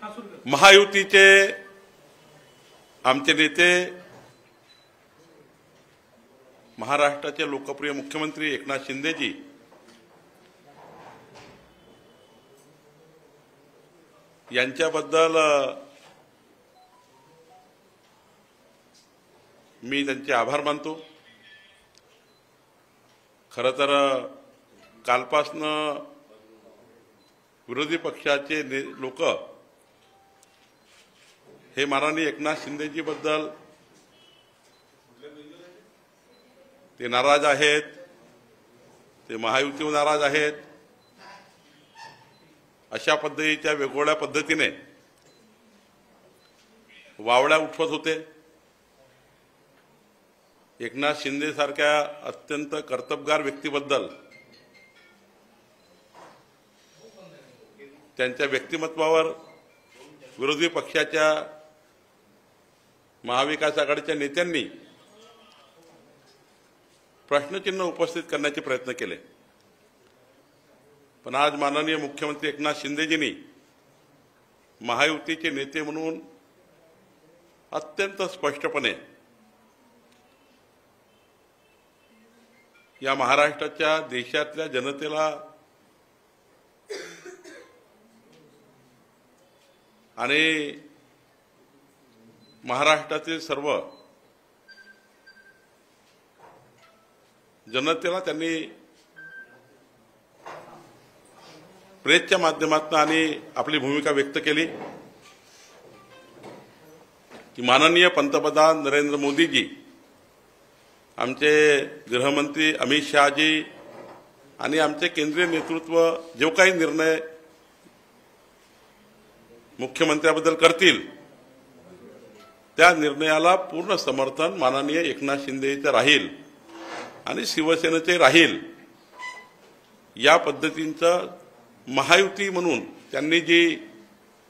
महायुतीचे आमचे नेते महाराष्ट्राचे लोकप्रिय मुख्यमंत्री एकनाथ शिंदेजी यांच्याबद्दल मी त्यांचे आभार मानतो। खरं तर कालपासून विरोधी पक्षाचे लोक हे माननीय एकनाथ शिंदेजी बद्दल ते नाराज आहेत, ते महायुतीवर नाराज आहेत, अशा पद्धतीच्या वेगवेगळ्या पद्धतीने वावड्या उठवत होते। एकनाथ शिंदे सारख्या अत्यंत कर्तबगार व्यक्तीबद्दल त्यांच्या व्यक्तिमत्वावर विरोधी पक्षाच्या महाविकास आघाडीच्या नेत्यांनी प्रश्नचिन्ह उपस्थित करण्याचे प्रयत्न केले, पण आज माननीय मुख्यमंत्री एकनाथ शिंदेजींनी महायुतीचे नेते म्हणून अत्यंत स्पष्टपणे या महाराष्ट्राच्या देशातल्या जनतेला आणि महाराष्ट्रातील सर्व जनतेला त्यांनी प्रेसच्या माध्यमातून आणि आपली भूमिका व्यक्त केली की माननीय पंतप्रधान नरेंद्र मोदीजी, आमचे गृहमंत्री अमित शहाजी आणि आमचे केंद्रीय नेतृत्व जो काही निर्णय मुख्यमंत्र्याबद्दल करतील त्या निर्णयाला पूर्ण समर्थन माननीय एकनाथ शिंदेचे राहील आणि शिवसेनेचे राहील। या पद्धतीचं महायुती म्हणून त्यांनी जी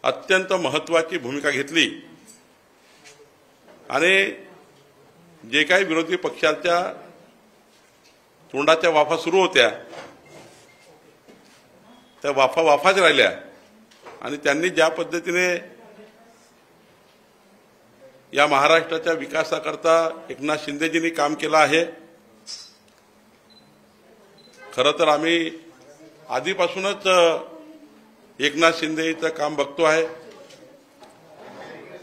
अत्यंत महत्त्वाची भूमिका घेतली आणि जे काही विरोधी पक्षाच्या तोंडाच्या वाफा सुरू होत्या त्या वाफाच राहिल्या आणि त्यांनी ज्या पद्धतीने या महाराष्ट्राच्या विकासाकरता एकनाथ शिंदेजींनी काम केलं आहे, खरं तर आम्ही आधीपासूनच एकनाथ शिंदेचं काम बघतो आहे।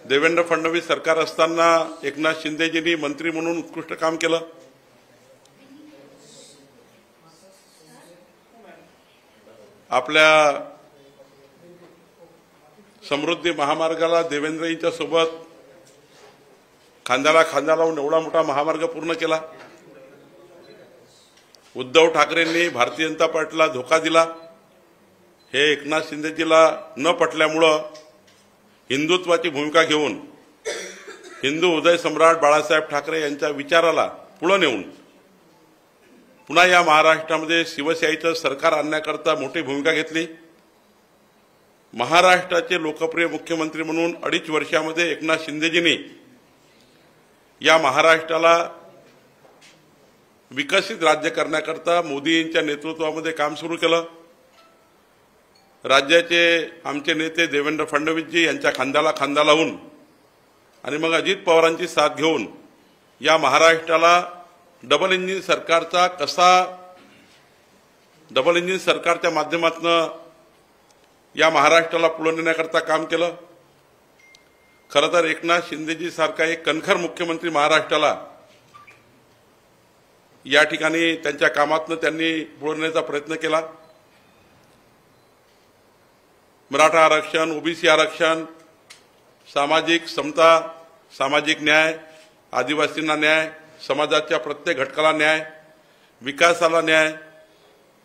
देवेंद्र फडणवीस सरकार असताना एकनाथ शिंदेजींनी मंत्री म्हणून उत्कृष्ट काम केलं। आपल्या समृद्धी महामार्गाला देवेंद्रजींच्या सोबत खांद्याला खांदा लावून एवढा मोठा महामार्ग पूर्ण केला। उद्धव ठाकरेंनी भारतीय जनता पार्टीला धोका दिला, हे एकनाथ शिंदेजीला न पटल्यामुळं हिंदुत्वाची भूमिका घेऊन हिंदू हृदय सम्राट बाळासाहेब ठाकरे यांच्या विचाराला पुढे नेऊन पुन्हा या महाराष्ट्रामध्ये शिवशाहीचं सरकार आणण्याकरता मोठी भूमिका घेतली। महाराष्ट्राचे लोकप्रिय मुख्यमंत्री म्हणून 2.5 वर्षामध्ये एकनाथ शिंदेजींनी या महाराष्ट्राला विकसित राज्य करण्याकरता मोदींच्या नेतृत्वामध्ये काम सुरू केलं। राज्याचे आमचे नेते देवेंद्र फडणवीसजी यांच्या खांद्याला खांदा लावून आणि मग अजित पवारांची साथ घेऊन या महाराष्ट्राला डबल इंजिन सरकारच्या माध्यमातून या महाराष्ट्राला पुढे नेण्याकरता काम केलं। खरं तर एकनाथ शिंदेजी सारखा एक कणखर मुख्यमंत्री महाराष्ट्राला या ठिकाणी त्यांच्या कामातून त्यांनी पुढे नेण्याचा प्रयत्न केला। मराठा आरक्षण, ओबीसी आरक्षण, सामाजिक समता, सामाजिक न्याय, आदिवासींना न्याय, समाजाच्या प्रत्येक घटकाला न्याय, विकासाला न्याय,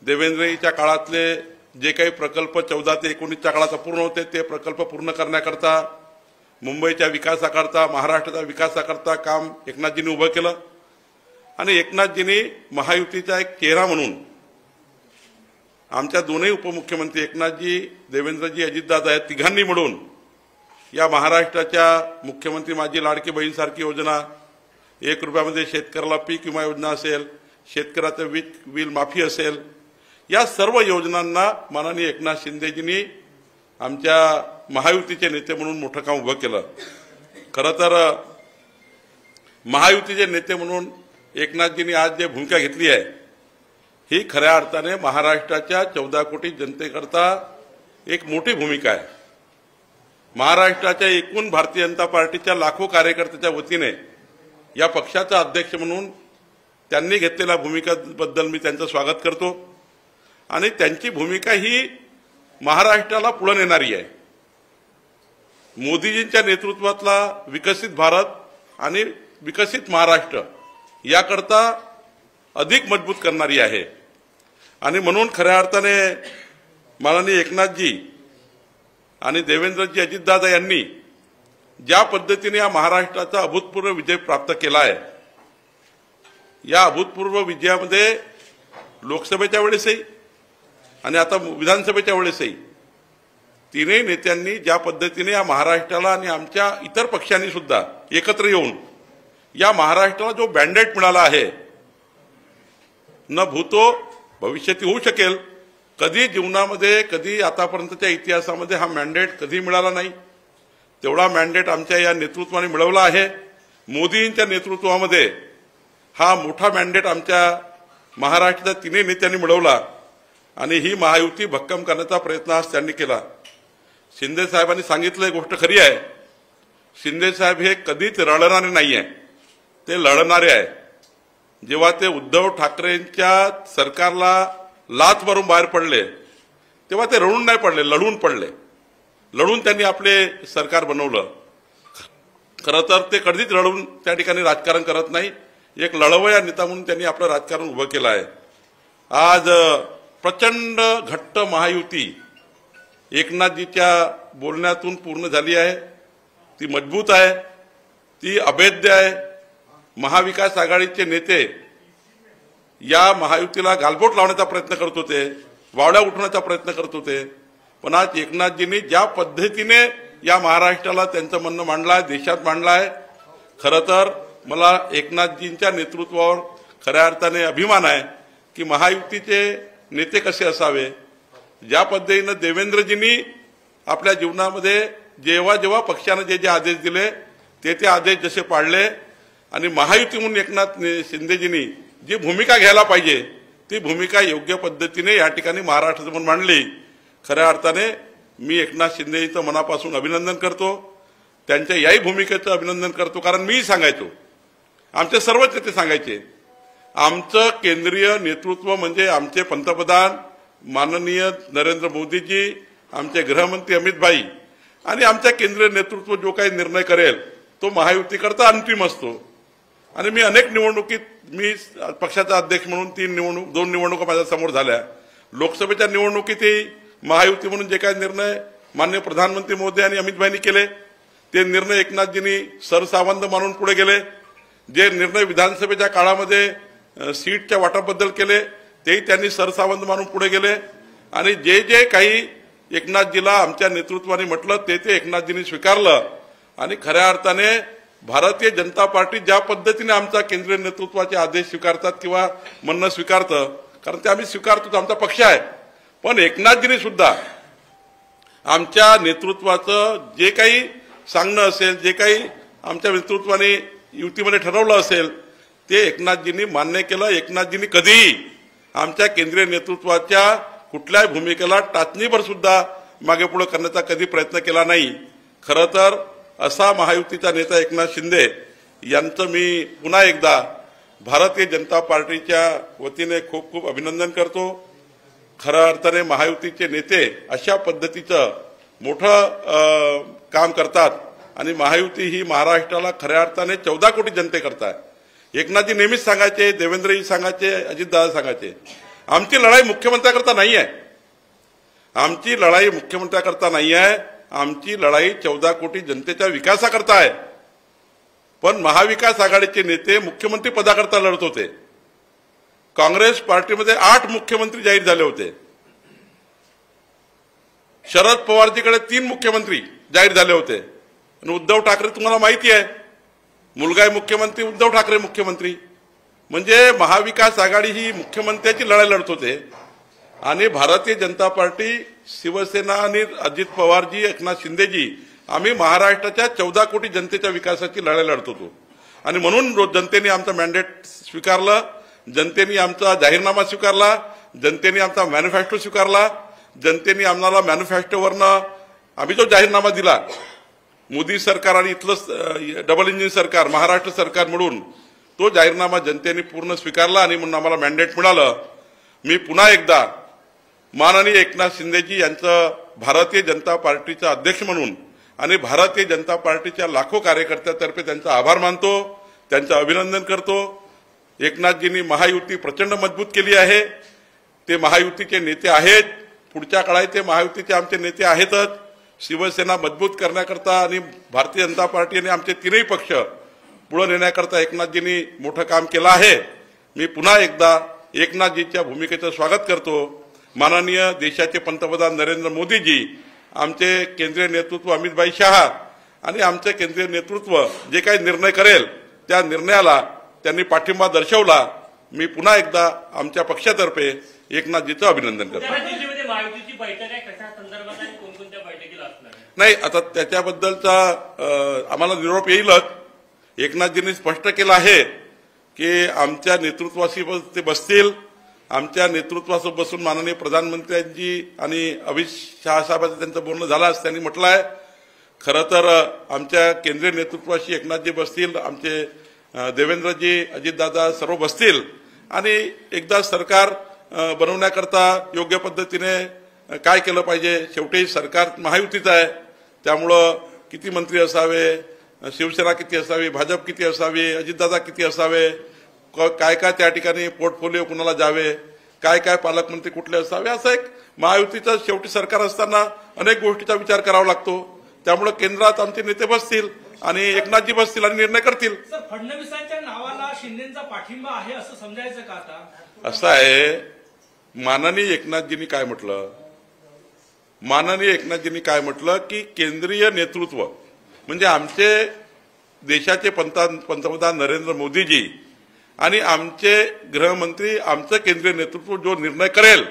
देवेंद्रजींच्या काळातले जे काही प्रकल्प 14 ते 19च्या काळात पूर्ण होते ते प्रकल्प पूर्ण करण्याकरता, मुंबईच्या विकासाकरता, महाराष्ट्राच्या विकासाकरता काम एकनाथजींनी उभं केलं आणि एकनाथजींनी महायुतीचा एक चेहरा म्हणून आमच्या दोन्ही उपमुख्यमंत्री एकनाथजी, देवेंद्रजी, अजितदादा या तिघांनी मिळून या महाराष्ट्राच्या मुख्यमंत्री माझी लाडकी बहीणसारखी योजना, 1 रुपयामध्ये शेतकऱ्याला पीक विमा योजना असेल, शेतकऱ्याचं वीज माफी असेल, या सर्व योजनांना माननीय एकनाथ शिंदेजींनी आमच्या महायुतीचे नेते म्हणून मोठं काम उभं केलं। खरं तर महायुतीचे नेते म्हणून एकनाथजींनी आज जे भूमिका घेतली आहे ही खऱ्या अर्थाने महाराष्ट्राच्या 14 कोटी जनतेकरता एक मोठी भूमिका आहे। महाराष्ट्राच्या एकूण भारतीय जनता पार्टीच्या लाखो कार्यकर्त्यांच्या वतीने या पक्षाचा अध्यक्ष म्हणून त्यांनी घेतलेल्या भूमिकेबद्दल मी त्यांचं स्वागत करतो आणि त्यांची भूमिका ही महाराष्ट्राला पुढे नेणारी आहे। मोदीजींच्या नेतृत्वातला विकसित भारत आणि विकसित महाराष्ट्र याकरता अधिक मजबूत करणारी आहे आणि म्हणून खऱ्या अर्थाने माननीय एकनाथजी आणि देवेंद्रजी अजितदादा यांनी ज्या पद्धतीने या महाराष्ट्राचा अभूतपूर्व विजय प्राप्त केला आहे, या अभूतपूर्व विजयामध्ये लोकसभेच्या वेळेसही आणि आता विधानसभेच्या वेळेसही तीनही नेत्यांनी ज्या पद्धतीने या महाराष्ट्राला आणि आमच्या इतर पक्षांनी सुद्धा एकत्र येऊन या महाराष्ट्राला जो मॅन्डेट मिळाला आहे, न भूतो भविष्यात होऊ शकेल, कधी जीवनामध्ये कधी आतापर्यंतच्या इतिहासामध्ये हा मॅन्डेट कधी मिळाला नाही, तेवढा मॅन्डेट आमच्या या नेतृत्वाने मिळवला आहे। मोदींच्या नेतृत्वामध्ये हा मोठा मॅन्डेट आमच्या महाराष्ट्राच्या तिन्ही नेत्यांनी मिळवला आणि ही महायुती भक्कम करण्याचा प्रयत्न आज त्यांनी केला। शिंदे साहेबांनी सांगितलं गोष्ट खरी आहे, शिंदे साहेब हे कधीच रडणारे नाही आहे, ते लढणारे आहे। जेव्हा ते उद्धव ठाकरेंच्या सरकारला लाथ मारून बाहेर पडले तेव्हा ते रडून नाही पडले, लढून पडले, लढून त्यांनी आपले सरकार बनवलं। खरं तर ते कधीच रडून त्या ठिकाणी राजकारण करत नाही, एक लढवया नेता म्हणून त्यांनी आपलं राजकारण उभं केलं आहे। आज प्रचंड घट्ट महायुती एकनाथजीच्या बोलण्यातून पूर्ण झाली आहे, ती मजबूत आहे, ती अभेद्य आहे। महाविकास आघाडीचे नेते या महायुतीला गालबोट लावण्याचा प्रयत्न करत होते, वावड्या उठवण्याचा प्रयत्न करत होते, पण आज एकनाथजींनी ज्या पद्धतीने या महाराष्ट्राला त्यांचं म्हणणं मांडलं आहे, देशात मांडलं आहे, खरं तर मला एकनाथजींच्या नेतृत्वावर खऱ्या अर्थाने अभिमान आहे की महायुतीचे नेते कसे असावे। ज्या पद्धतीने देवेंद्रजींनी आपल्या जीवनामध्ये जेव्हा जेव्हा पक्षाने जे जे आदेश दिले ते आदेश जसे पाळले आणि महायुती म्हणून एकनाथ शिंदेजींनी जी भूमिका घ्यायला पाहिजे ती भूमिका योग्य पद्धतीने या ठिकाणी महाराष्ट्रासमोर मांडली। खऱ्या अर्थाने मी एकनाथ शिंदेजींचं मनापासून अभिनंदन करतो, त्यांच्या याही भूमिकेचं अभिनंदन करतो, कारण मी सांगायचो, आमचे सर्वच नेते सांगायचे, आमचं केंद्रीय नेतृत्व म्हणजे आमचे पंतप्रधान माननीय नरेंद्र मोदीजी, आमचे गृहमंत्री अमित भाई आणि आमच्या केंद्रीय नेतृत्व जो काही निर्णय करेल तो महायुतीकरता अंतिम असतो। आणि मी अनेक निवडणुकीत मी पक्षाचा अध्यक्ष म्हणून दोन निवडणुका माझ्या समोर झाल्या। लोकसभेच्या निवडणुकीतही महायुती म्हणून जे काही निर्णय माननीय प्रधानमंत्री मोदी आणि अमित भाईंनी केले ते निर्णय एकनाथजींनी सरसावंत मानून पुढे गेले। जे निर्णय विधानसभेच्या काळामध्ये सीटच्या वाटपाबद्दल केले तेही त्यांनी सरसावंत मानून पुढे गेले आणि जे जे काही एकनाथजीला आमच्या नेतृत्वाने म्हटलं ते एकनाथजींनी स्वीकारलं आणि खऱ्या अर्थाने भारतीय जनता पार्टी ज्या पद्धतीने आमचा केंद्रीय नेतृत्वाचे आदेश स्वीकारतात किंवा म्हणणं स्वीकारतं, कारण ते आम्ही स्वीकारतो, आमचा पक्ष आहे, पण एकनाथजींनी सुद्धा आमच्या नेतृत्वाचं जे काही सांगणं असेल, जे काही आमच्या नेतृत्वाने युतीमध्ये ठरवलं असेल ते एकनाथजींनी मान्य केलं। एकनाथजींनी कधीही आमच्या केंद्रीय नेतृत्वाच्या कुठल्याही भूमिकेला टाचणीभर सुद्धा मागे पुढे करण्याचा कधी प्रयत्न केला नाही। खरं तर असा महायुतीचा नेता एकनाथ शिंदे यांचं मी पुन्हा एकदा भारतीय जनता पार्टीच्या वतीने खूप खूप अभिनंदन करतो। खऱ्या अर्थाने महायुतीचे नेते अशा पद्धतीचं मोठं काम करतात आणि महायुती ही महाराष्ट्राला खऱ्या अर्थाने 14 कोटी जनतेकरता आहे। एकनाथजी नेहमीच सांगायचे, देवेंद्रजी सांगायचे, अजितदादा सांगायचे, आमची लढाई मुख्यमंत्र्याकरता नाही आहे, आमची लढाई मुख्यमंत्र्याकरता नाही आहे, आमची लढाई 14 कोटी जनतेच्या विकासाकरता आहे। पण महाविकास आघाडीचे नेते मुख्यमंत्री पदाकरता लढत होते। काँग्रेस पार्टीमध्ये 8 मुख्यमंत्री जाहीर झाले होते, शरद पवारजीकडे 3 मुख्यमंत्री जाहीर झाले होते आणि उद्धव ठाकरे तुम्हाला माहिती आहे, मुलगा आहे मुख्यमंत्री, उद्धव ठाकरे मुख्यमंत्री, म्हणजे महाविकास आघाडी ही मुख्यमंत्र्याची लढाई लढत होते आणि भारतीय जनता पार्टी शिवसेना आणि अजित पवारजी, एकनाथ शिंदेजी आम्ही महाराष्ट्राच्या 14 कोटी जनतेच्या विकासाची लढाई लढत होतो आणि म्हणून जनतेने आमचं मॅन्डेट स्वीकारलं, जनतेने आमचा जाहीरनामा स्वीकारला, जनतेने आमचा मॅनिफेस्टो स्वीकारला, जनतेने आम्हाला मॅनिफेस्टोवरनं आम्ही जो जाहीरनामा दिला, मोदी सरकार आणि इथलं डबल इंजिन सरकार महाराष्ट्र सरकार मिळून तो जाहीरनामा जनतेने पूर्ण स्वीकारला आणि म्हणून आम्हाला मॅन्डेट मिळालं. मी पुन्हा एकदा माननीय एकनाथ शिंदेजी यांचं भारतीय जनता पार्टीचा अध्यक्ष म्हणून आणि भारतीय जनता पार्टीच्या लाखो कार्यकर्त्यांतर्फे त्यांचा आभार मानतो, त्यांचं अभिनंदन करतो. एकनाथजींनी महायुती प्रचंड मजबूत केली आहे. ते महायुतीचे नेते आहेत, पुढच्या काळात ते महायुतीचे आमचे नेते आहेतच. शिवसेना मजबूत करण्याकरता आणि भारतीय जनता पार्टी आणि आमचे तीनही पक्ष पुढे नेण्याकरता एकनाथजींनी मोठं काम केलं आहे. मी पुन्हा एकदा एकनाथजींच्या भूमिकेचं स्वागत करतो. माननीय देशाचे पंतप्रधान नरेंद्र मोदीजी, आमचे केंद्रीय नेतृत्व अमित शहा आणि आमचे केंद्रीय नेतृत्व जे काही निर्णय करेल त्या निर्णयाला त्यांनी पाठिंबा दर्शवला. मी पुन्हा एकदा आमच्या पक्षातर्फे एकनाथजींचं अभिनंदन करतो. नाही, आता त्याच्याबद्दलचा आम्हाला निरोप येईलच. एकनाथजींनी स्पष्ट केलं आहे की आमच्या नेतृत्वाशी ते बसतील. आमच्या नेतृत्वासोबत बसून माननीय प्रधानमंत्र्यांची आणि अमित शहा साहेबांचं त्यांचं बोलणं झालं असं त्यांनी म्हटलं आहे. खरं तर आमच्या केंद्रीय नेतृत्वाशी एकनाथजी बसतील, आमचे देवेंद्रजी, अजितदादा सर्व बसतील आणि एकदा सरकार बनवण्याकरता योग्य पद्धतीने काय केलं पाहिजे. शेवटी सरकार महायुतीचं आहे, त्यामुळं किती मंत्री असावे, शिवसेना किती असावी, भाजप किती असावी, अजितदादा किती असावे, काय काय त्या ठिकाणी पोर्टफोलिओ कुणाला जावे, काय काय पालकमंत्री कुठले असावे, असं एक महायुतीचं शेवटी सरकार असताना अनेक गोष्टीचा विचार करावा लागतो. त्यामुळे केंद्रात आमचे नेते बसतील आणि एकनाथजी बसतील आणि निर्णय करतील. सर, फडणवीसांच्या नावाला शिंदेचा पाठिंबा आहे असं समजायचं का? आता असं आहे, माननीय एकनाथजींनी काय म्हटलं, माननीय एकनाथजींनी काय म्हटलं की केंद्रीय नेतृत्व म्हणजे आमचे देशाचे पंतप्रधान नरेंद्र मोदीजी आणि आमचे गृहमंत्री, आमचं केंद्रीय नेतृत्व जो निर्णय करेल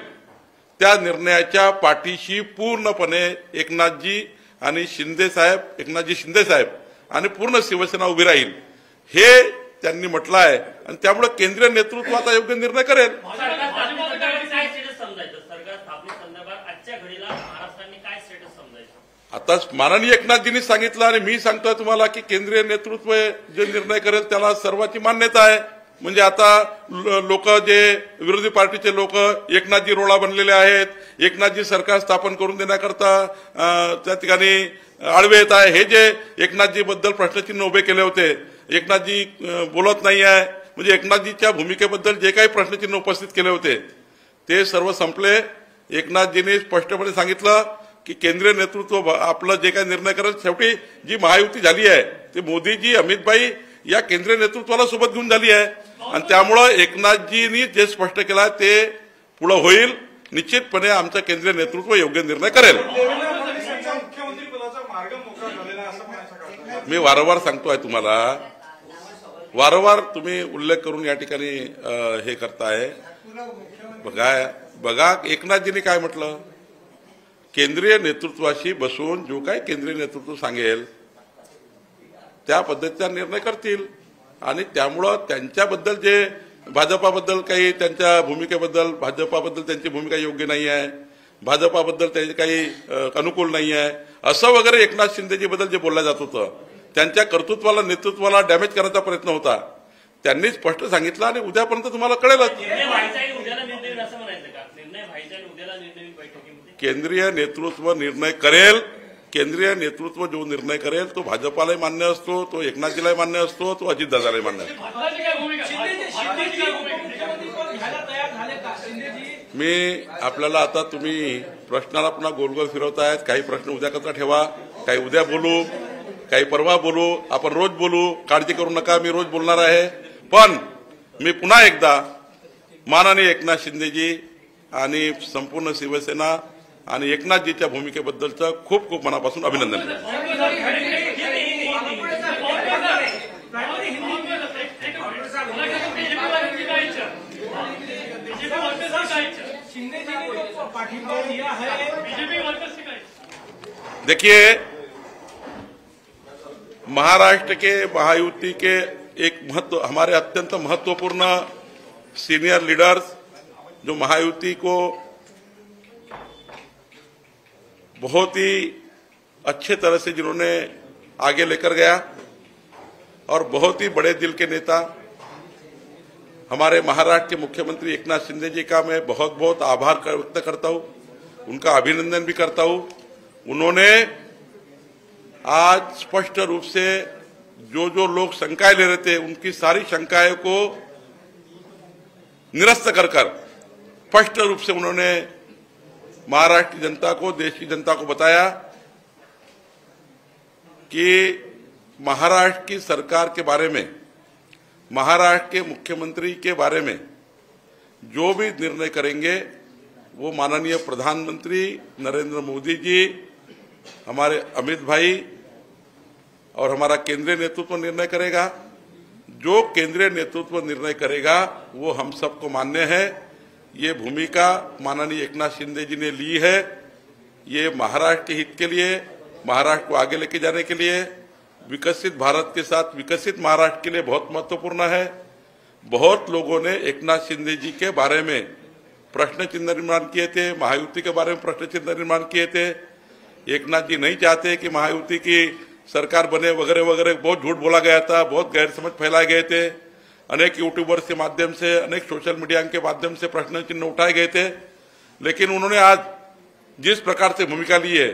त्या निर्णयाच्या पाठीशी पूर्णपणे एकनाथजी आणि एकनाथजी शिंदे साहेब आणि पूर्ण शिवसेना उभी राहील हे त्यांनी म्हटलं आहे. आणि त्यामुळे केंद्रीय नेतृत्व आता योग्य निर्णय करेल. आता माननीय एकनाथजींनी सांगितलं आणि मी सांगतोय तुम्हाला की केंद्रीय नेतृत्व जे निर्णय करेल त्याला सर्वांची मान्यता आहे. म्हणजे आता लोक जे विरोधी पार्टीचे लोक एकनाथजी रोळा बनलेले आहेत, एकनाथजी सरकार स्थापन करून देण्याकरता त्या ठिकाणी आळवे येत आहे. हे जे एकनाथजी बद्दल प्रश्नचिन्ह उभे केले होते, एकनाथजी बोलत नाही आहे, म्हणजे एकनाथजीच्या भूमिकेबद्दल जे काही प्रश्नचिन्ह उपस्थित केले होते ते सर्व संपले. एकनाथजींनी स्पष्टपणे सांगितलं की केंद्रीय नेतृत्व आपलं जे काही निर्णय करेल, शेवटी जी महायुती झाली आहे ते मोदीजी, अमितभाई या केंद्रीय नेतृत्वाला सोबत घेऊन झाली आहे. आणि त्यामुळं एकनाथजींनी जे स्पष्ट केलं ते पुढे होईल. निश्चितपणे आमचं केंद्रीय नेतृत्व योग्य निर्णय करेल. मी वारंवार सांगतोय तुम्हाला, वारंवार तुम्ही उल्लेख करून या ठिकाणी हे करताय. बघा एकनाथजींनी काय म्हटलं, केंद्रीय नेतृत्वाशी बसून जो काही केंद्रीय नेतृत्व सांगेल त्या पद्धतीचा निर्णय करतील. आणि त्यामुळं त्यांच्याबद्दल जे भाजपाबद्दल काही त्यांच्या भूमिकेबद्दल, भाजपाबद्दल त्यांची भूमिका योग्य नाही आहे, भाजपाबद्दल त्यांचे काही अनुकूल नाही आहे असं वगैरे एकनाथ शिंदेजीबद्दल जे बोललं जात होतं, त्यांच्या कर्तृत्वाला, नेतृत्वाला डॅमेज करण्याचा प्रयत्न होता. त्यांनी स्पष्ट सांगितलं आणि उद्यापर्यंत तुम्हाला कळेलच. केंद्रीय नेतृत्व निर्णय करेल. केंद्रीय नेतृत्व जो निर्णय करेल तो भाजपालाही मान्य असतो, तो एकनाथजीलाही मान्य असतो, तो अजितदादालाही मान्य असतो. मी आपल्याला आता तुम्ही प्रश्नाला पुन्हा गोल फिरवतायत. काही प्रश्न उद्या कसा ठेवा, काही उद्या बोलू, काही परवा बोलू, आपण रोज बोलू, काळजी करू नका, मी रोज बोलणार आहे. पण मी पुन्हा एकदा माननीय एकनाथ शिंदेजी आणि संपूर्ण शिवसेना आणि एकनाथजीच्या भूमिकेबद्दलचं खूप खूप मनापासून अभिनंदन करतो. शिंदे जी ने जो पाठिंबा दिया है बीजेपी वर्कर्स से, देखिए महाराष्ट्र के महायुति के एक हमारे अत्यंत महत्वपूर्ण सीनियर लीडर्स जो महायुति को बहुत ही अच्छे तरह से जिन्होंने आगे लेकर गया और बहुत ही बड़े दिल के नेता हमारे महाराष्ट्र के मुख्यमंत्री एकनाथ शिंदे जी का मैं बहुत बहुत आभार व्यक्त करता हूं, उनका अभिनंदन भी करता हूं। उन्होंने आज स्पष्ट रूप से जो जो लोग शंकाएं ले रहे थे उनकी सारी शंकाएं को निरस्त कर स्पष्ट रूप से उन्होंने महाराष्ट्र की जनता को, देश की जनता को बताया कि महाराष्ट्र की सरकार के बारे में, महाराष्ट्र के मुख्यमंत्री के बारे में जो भी निर्णय करेंगे वो माननीय प्रधानमंत्री नरेंद्र मोदी जी, हमारे अमित भाई और हमारा केंद्रीय नेतृत्व निर्णय करेगा। जो केंद्रीय नेतृत्व निर्णय करेगा वो हम सबको मान्य है। ये भूमिका माननीय एकनाथ शिंदे जी ने ली है। ये महाराष्ट्र के हित के लिए, महाराष्ट्र को आगे लेके जाने के लिए, विकसित भारत के साथ विकसित महाराष्ट्र के लिए बहुत महत्वपूर्ण है। बहुत लोगों ने एकनाथ शिंदे जी के बारे में प्रश्न चिन्ह निर्माण किए थे, महायुति के बारे में प्रश्न चिन्ह निर्माण किए थे। एकनाथ जी नहीं चाहते कि महायुति की सरकार बने वगैरह वगैरह, बहुत झूठ बोला गया था, बहुत गैरसमझ फैलाए गए थे। अनेक यूट्यूबर्स के माध्यम से, अनेक सोशल मीडिया के माध्यम से प्रश्न चिन्ह उठाए गए थे। लेकिन उन्होंने आज जिस प्रकार से भूमिका ली है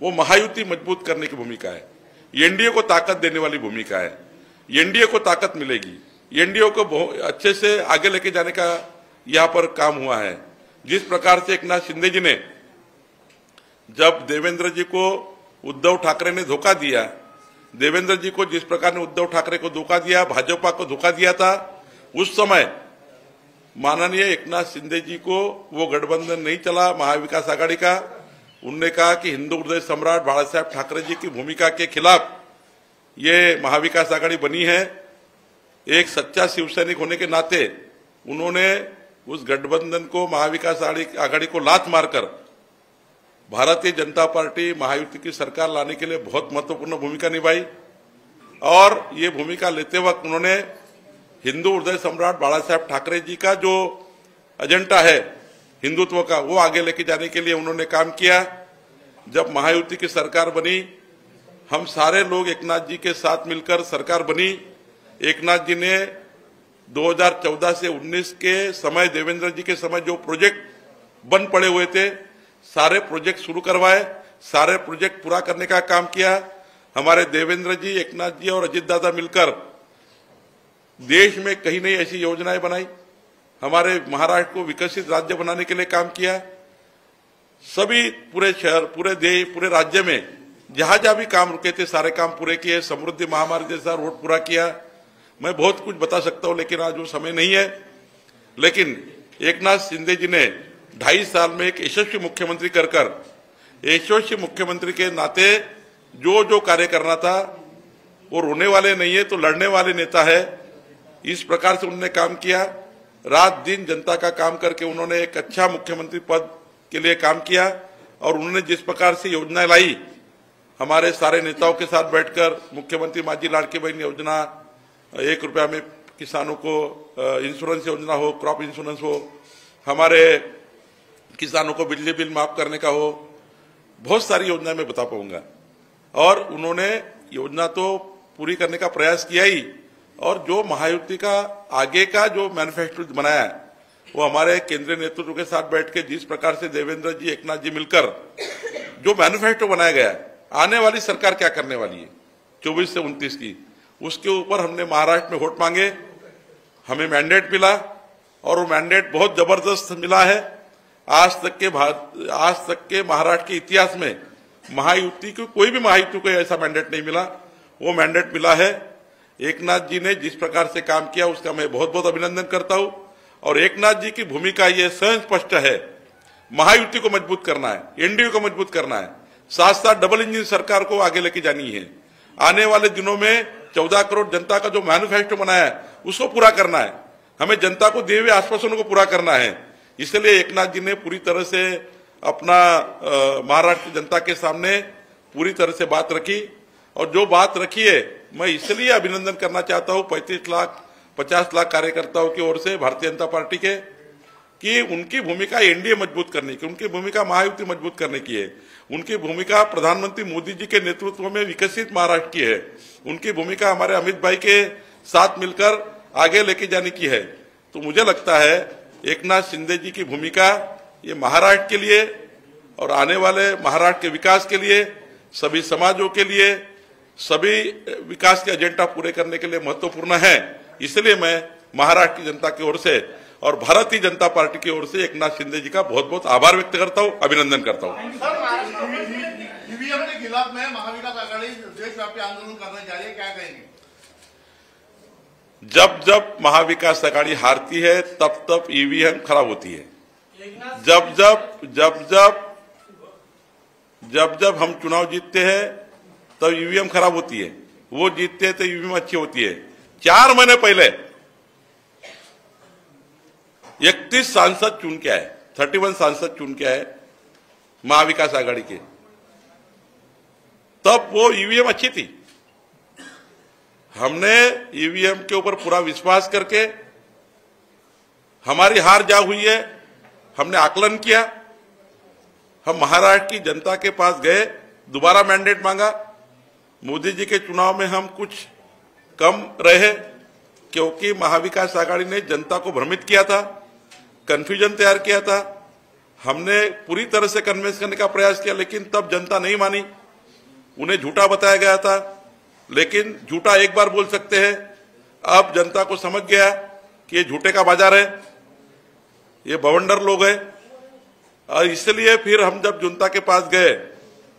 वो महायुति मजबूत करने की भूमिका है, एनडीए को ताकत देने वाली भूमिका है। एनडीए को ताकत मिलेगी, एनडीए को अच्छे से आगे लेके जाने का यहाँ पर काम हुआ है। जिस प्रकार से एकनाथ शिंदे जी ने, जब देवेंद्र जी को उद्धव ठाकरे ने धोखा दिया, देवेंद्र जी को जिस प्रकार ने उद्धव ठाकरे को धोखा दिया, भाजपा को धोखा दिया था, उस समय माननीय एकनाथ शिंदे जी को वो गठबंधन नहीं चला महाविकास आघाड़ी का। उन्होंने कहा कि हिंदू हृदय सम्राट बाला साहेब ठाकरे जी की भूमिका के खिलाफ ये महाविकास आघाड़ी बनी है। एक सच्चा शिवसैनिक होने के नाते उन्होंने उस गठबंधन को, महाविकास आघाड़ी को लात मारकर भारतीय जनता पार्टी महायुति की सरकार लाने के लिए बहुत महत्वपूर्ण भूमिका निभाई। और ये भूमिका लेते वक्त उन्होंने हिंदू हृदय सम्राट बाला साहेब ठाकरे जी का जो एजेंडा है हिंदुत्व का, वो आगे लेके जाने के लिए उन्होंने काम किया। जब महायुति की सरकार बनी, हम सारे लोग एकनाथ जी के साथ मिलकर सरकार बनी। एकनाथ जी ने 2014 से 19 के समय, देवेंद्र जी के समय जो प्रोजेक्ट बंद पड़े हुए थे, सारे प्रोजेक्ट शुरू करवाए, सारे प्रोजेक्ट पूरा करने का काम किया। हमारे देवेंद्र जी, एकनाथ जी और अजित दादा मिलकर देश में कहीं नहीं ऐसी योजनाएं बनाई, हमारे महाराष्ट्र को विकसित राज्य बनाने के लिए काम किया। सभी पूरे शहर, पूरे देश, पूरे राज्य में जहां जहां भी काम रुके थे सारे काम पूरे किए। समृद्धि महामार्ग जैसा रोड पूरा किया। मैं बहुत कुछ बता सकता हूं लेकिन आज वो समय नहीं है। लेकिन एकनाथ शिंदे जी ने 2.5 साल में एक यशस्वी मुख्यमंत्री कर यशस्वी मुख्यमंत्री के नाते जो जो कार्य करना था, वो रोने वाले नहीं है तो लड़ने वाले नेता है। इस प्रकार से उन्होंने काम किया। रात दिन जनता का काम करके उन्होंने एक अच्छा मुख्यमंत्री पद के लिए काम किया। और उन्होंने जिस प्रकार से योजनाएं लाई, हमारे सारे नेताओं के साथ बैठकर मुख्यमंत्री माझी लाड़की बहन योजना, 1 रुपया में किसानों को इंश्योरेंस योजना हो, क्रॉप इंश्योरेंस हो, हमारे किसानों को बिजली बिल माफ करने का हो, बहुत सारी योजनाएं मैं बता पाऊंगा। और उन्होंने योजना तो पूरी करने का प्रयास किया ही, और जो महायुति का आगे का जो मैनिफेस्टो बनाया है वो हमारे केंद्रीय नेतृत्व के साथ बैठ के जिस प्रकार से देवेंद्र जी, एकनाथ जी मिलकर जो मैनिफेस्टो बनाया गया है, आने वाली सरकार क्या करने वाली है 24 से 29 की, उसके ऊपर हमने महाराष्ट्र में वोट मांगे, हमें मैंडेट मिला और वो मैंडेट बहुत जबरदस्त मिला है। आज तक के महाराष्ट्र के इतिहास में महायुति को, कोई भी महायुति को ऐसा मैंडेट नहीं मिला, वो मैंडेट मिला है। एकनाथ जी ने जिस प्रकार से काम किया उसका मैं बहुत बहुत अभिनंदन करता हूं। और एकनाथ जी की भूमिका ये स्वयं स्पष्ट है, महायुति को मजबूत करना है, एनडीए को मजबूत करना है, साथ साथ डबल इंजन सरकार को आगे लेके जानी है। आने वाले दिनों में 14 करोड़ जनता का जो मैनिफेस्टो बनाया है उसको पूरा करना है, हमें जनता को दिए हुए आश्वासनों को पूरा करना है। इसलिए एकनाथ जी ने पूरी तरह से अपना महाराष्ट्र की जनता के सामने पूरी तरह से बात रखी, और जो बात रखी है मैं इसलिए अभिनंदन करना चाहता हूं 35 लाख 50 लाख कार्यकर्ताओं की or say Bharatiya Janata party के, कि उनकी भूमिका एनडीए मजबूत करने की, उनकी भूमिका महायुति मजबूत करने की है, उनकी भूमिका प्रधानमंत्री मोदी जी के नेतृत्व में विकसित महाराष्ट्र की है, उनकी भूमिका हमारे अमित भाई के साथ मिलकर आगे लेके जाने की है। तो मुझे लगता है एकनाथ शिंदे जी की भूमिका ये महाराष्ट्र के लिए और आने वाले महाराष्ट्र के विकास के लिए, सभी समाजों के लिए, सभी विकास के एजेंडा पूरे करने के लिए महत्वपूर्ण है। इसलिए मैं महाराष्ट्र की जनता की ओर से और भारतीय जनता पार्टी की ओर से एकनाथ शिंदे जी का बहुत बहुत आभार व्यक्त करता हूं, अभिनंदन करता हूं। ईवीएम के खिलाफ में महाविकास आघाड़ी देशव्यापी आंदोलन करने जा रही है, क्या कहेंगे? जब जब महाविकास आघाड़ी हारती है तब तब ईवीएम खराब होती है। जब जब हम चुनाव जीतते हैं तब ईवीएम खराब होती है, वो जीतते हैं तो ईवीएम अच्छी होती है। 4 महीने पहले 31 सांसद चुन के आए, 31 सांसद चुन के आए महाविकास आघाड़ी के, तब वो ईवीएम अच्छी थी। हमने ईवीएम के ऊपर पूरा विश्वास करके, हमारी हार जा हुई है, हमने आकलन किया, हम महाराष्ट्र की जनता के पास गए, दोबारा मैंडेट मांगा। मोदी जी के चुनाव में हम कुछ कम रहे क्योंकि महाविकास आघाड़ी ने जनता को भ्रमित किया था, कंफ्यूजन तैयार किया था। हमने पूरी तरह से कन्विंस करने का प्रयास किया, लेकिन तब जनता नहीं मानी, उन्हें झूठा बताया गया था। लेकिन झूठा एक बार बोल सकते हैं, अब जनता को समझ गया कि ये झूठे का बाजार है, ये बवंडर लोग हैं। और इसलिए फिर हम जब जनता के पास गए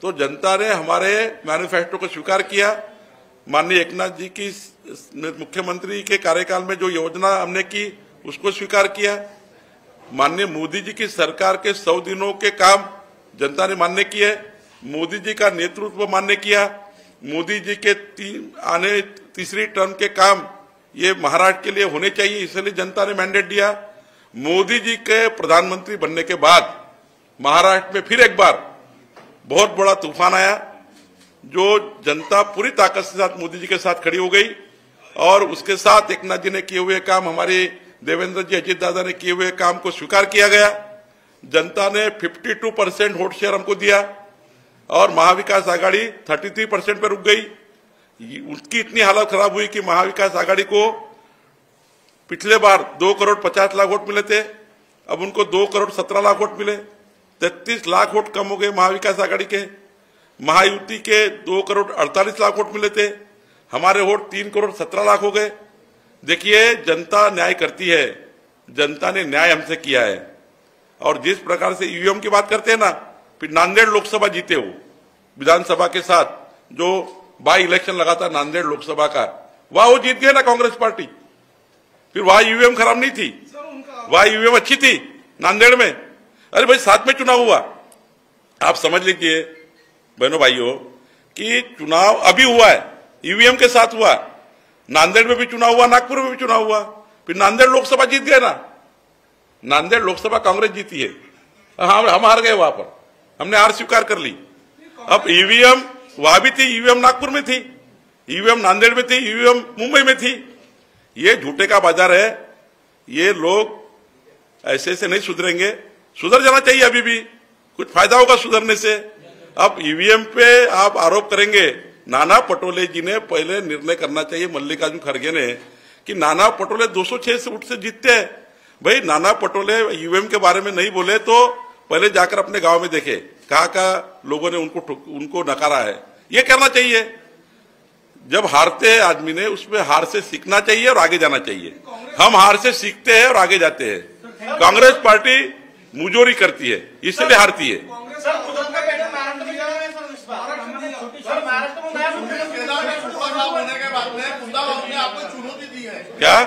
तो जनता ने हमारे मैनिफेस्टो को स्वीकार किया। माननीय एकनाथ जी की मुख्यमंत्री के कार्यकाल में जो योजना हमने की उसको स्वीकार किया। माननीय मोदी जी की सरकार के 100 दिनों के काम जनता ने मान्य किए, मोदी जी का नेतृत्व मान्य किया, मोदी जी के आने तीसरी टर्म के काम ये महाराष्ट्र के लिए होने चाहिए, इसलिए जनता ने मैंडेट दिया। मोदी जी के प्रधानमंत्री बनने के बाद महाराष्ट्र में फिर एक बार बहुत बड़ा तूफान आया, जो जनता पूरी ताकत के साथ मोदी जी के साथ खड़ी हो गई, और उसके साथ एकनाथ जी ने किए हुए काम, हमारे देवेंद्र जी अजीत दादा ने किए हुए काम को स्वीकार किया गया। जनता ने 52% वोट शेयर हमको दिया और महाविकास आघाड़ी 33% पर रुक गई। उसकी इतनी हालत खराब हुई कि महाविकास आघाड़ी को पिछले बार 2 करोड़ 50 लाख वोट मिले थे, अब उनको 2 करोड़ 17 लाख वोट मिले, 33 लाख वोट कम हो गए महाविकास आघाड़ी के। महायुति के 2 करोड़ 48 लाख वोट मिले थे, हमारे वोट 3 करोड़ 17 लाख हो गए। देखिए, जनता न्याय करती है, जनता ने न्याय हमसे किया है। और जिस प्रकार से ईवीएम की बात करते हैं ना, फिर नांदेड़ लोकसभा जीते हो विधानसभा के साथ, जो बाई इलेक्शन लगा था नांदेड़ लोकसभा का, वहां वो जीत गए ना कांग्रेस पार्टी। फिर वहां ईवीएम खराब नहीं थी, वहां ईवीएम अच्छी थी नांदेड़ में। अरे भाई, साथ में चुनाव हुआ, आप समझ लीजिए बहनों भाइयों कि चुनाव अभी हुआ है, ईवीएम के साथ हुआ। नांदेड़ में भी चुनाव हुआ, नागपुर में भी चुनाव हुआ, फिर नांदेड़ लोकसभा जीत गए ना। नांदेड़ लोकसभा कांग्रेस जीती है, हम हार गए वहां पर, हमने हार स्वीकार कर ली। अब ईवीएम वहां भी थी, ईवीएम नागपुर में थी, ईवीएम नांदेड़ में थी, ईवीएम मुंबई में थी। ये झूठे का बाजार है, ये लोग ऐसे से नहीं सुधरेंगे, सुधर जाना चाहिए, अभी भी कुछ फायदा होगा सुधरने से। अब ईवीएम पे आप आरोप करेंगे, नाना पटोले जी ने पहले निर्णय करना चाहिए, मल्लिकार्जुन खड़गे ने, कि नाना पटोले 206 सीट से जीतते हैं। भाई, नाना पटोले ईवीएम के बारे में नहीं बोले तो पहले जाकर अपने गांव में देखे कहा लोगों ने उनको नकारा है। ये करना चाहिए। जब हारते हैं आदमी ने, उसमें हार से सीखना चाहिए और आगे जाना चाहिए। हम हार से सीखते हैं और आगे जाते हैं। कांग्रेस पार्टी मुजोरी करती है, इसलिए हारती है। होने के बाद में कुंदा ने आपको चुनौती दी है क्या?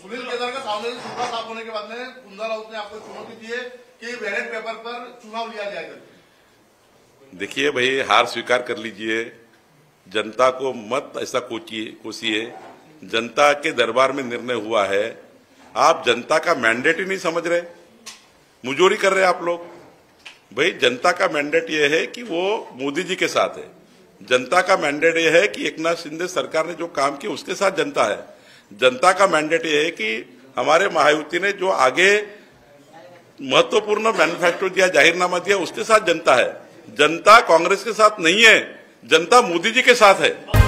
सुनील केदार का सामने सूखा साफ होने के बाद में कुंदा राउत ने आपको चुनौती दी है कि बैलेट पेपर पर चुनाव लिया जाएगा। देखिए भाई, हार स्वीकार कर लीजिए, जनता को मत ऐसा कोसिए। जनता के दरबार में निर्णय हुआ है, आप जनता का मैंडेट ही नहीं समझ रहे। मुजोरी कर रहे हैं आप लोग। भाई जनता का मैंडेट ये है कि वो मोदी जी के साथ है। जनता का मैंडेट ये है कि एकनाथ शिंदे सरकार ने जो काम किया उसके साथ जनता है। जनता का मैंडेट ये है कि हमारे महायुति ने जो आगे महत्वपूर्ण मैन्युफैक्चर दिया, जाहिरनामा दिया, उसके साथ जनता है। जनता कांग्रेस के साथ नहीं है, जनता मोदी जी के साथ है।